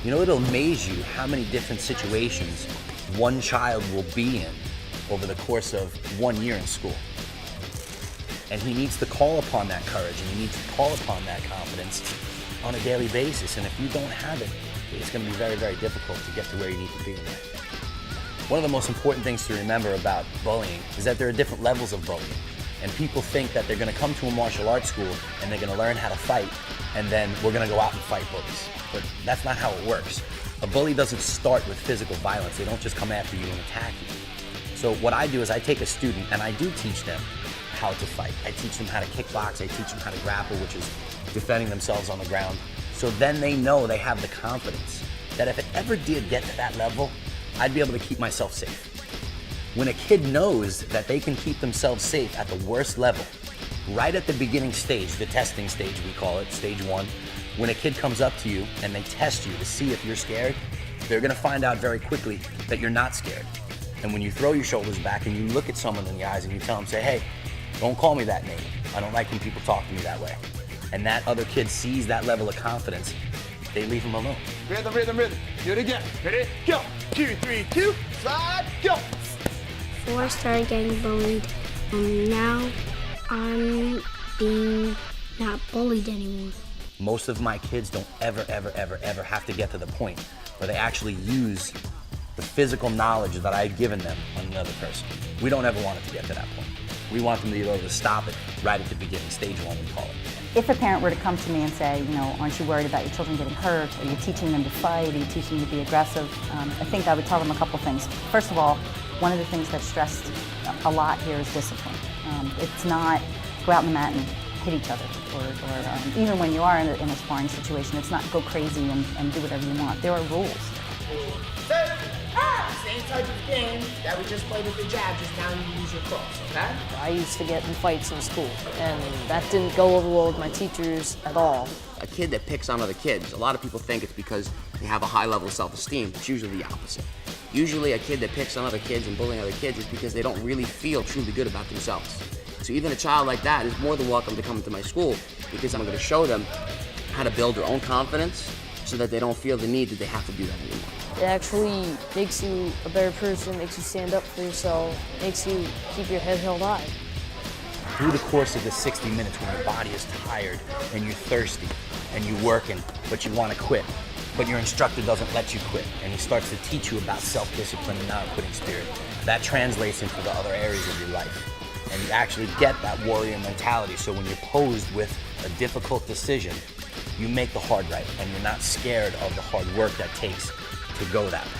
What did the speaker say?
You know, it'll amaze you how many different situations one child will be in over the course of 1 year in school. And he needs to call upon that courage, and he needs to call upon that confidence on a daily basis. And if you don't have it, it's going to be very, very difficult to get to where you need to be in life. One of the most important things to remember about bullying is that there are different levels of bullying. And people think that they're going to come to a martial arts school and they're going to learn how to fight, and then we're going to go out and fight bullies. But that's not how it works. A bully doesn't start with physical violence. They don't just come after you and attack you. So what I do is I take a student and I do teach them how to fight. I teach them how to kickbox. I teach them how to grapple, which is defending themselves on the ground. So then they know they have the confidence that if it ever did get to that level, I'd be able to keep myself safe. When a kid knows that they can keep themselves safe at the worst level, right at the beginning stage, the testing stage we call it, stage 1, when a kid comes up to you and they test you to see if you're scared, they're gonna find out very quickly that you're not scared. And when you throw your shoulders back and you look at someone in the eyes and you tell them, say, hey, don't call me that name. I don't like when people talk to me that way. And that other kid sees that level of confidence, they leave him alone. Rhythm, rhythm, rhythm. Do it again. Ready? Go. 2, 3, 2. Slide. Go. Before I started getting bullied, now I'm being not bullied anymore. Most of my kids don't ever have to get to the point where they actually use the physical knowledge that I've given them on another person. We don't ever want it to get to that point. We want them to be able to stop it right at the beginning, stage 1 we call it. If a parent were to come to me and say, you know, aren't you worried about your children getting hurt? Are you teaching them to fight? Are you teaching them to be aggressive? I think I would tell them a couple things. First of all, one of the things that's stressed a lot here is discipline. It's not go out on the mat and hit each other, or even when you are in a sparring situation, it's not go crazy and do whatever you want. There are rules. Same type of game that we just played with the jab, just now you use your cross, okay? I used to get in fights in school, and that didn't go over well with my teachers at all. A kid that picks on other kids, a lot of people think it's because they have a high level of self-esteem. It's usually the opposite. Usually a kid that picks on other kids and bullying other kids is because they don't really feel truly good about themselves. So even a child like that is more than welcome to come into my school, because I'm going to show them how to build their own confidence so that they don't feel the need that they have to do that anymore. It actually makes you a better person, makes you stand up for yourself, makes you keep your head held high. Through the course of the 60 minutes when your body is tired and you're thirsty and you're working, but you want to quit, but your instructor doesn't let you quit, and he starts to teach you about self-discipline and non-quitting spirit, that translates into the other areas of your life. And you actually get that warrior mentality, so when you're posed with a difficult decision, you make the hard right, and you're not scared of the hard work that takes to go that way.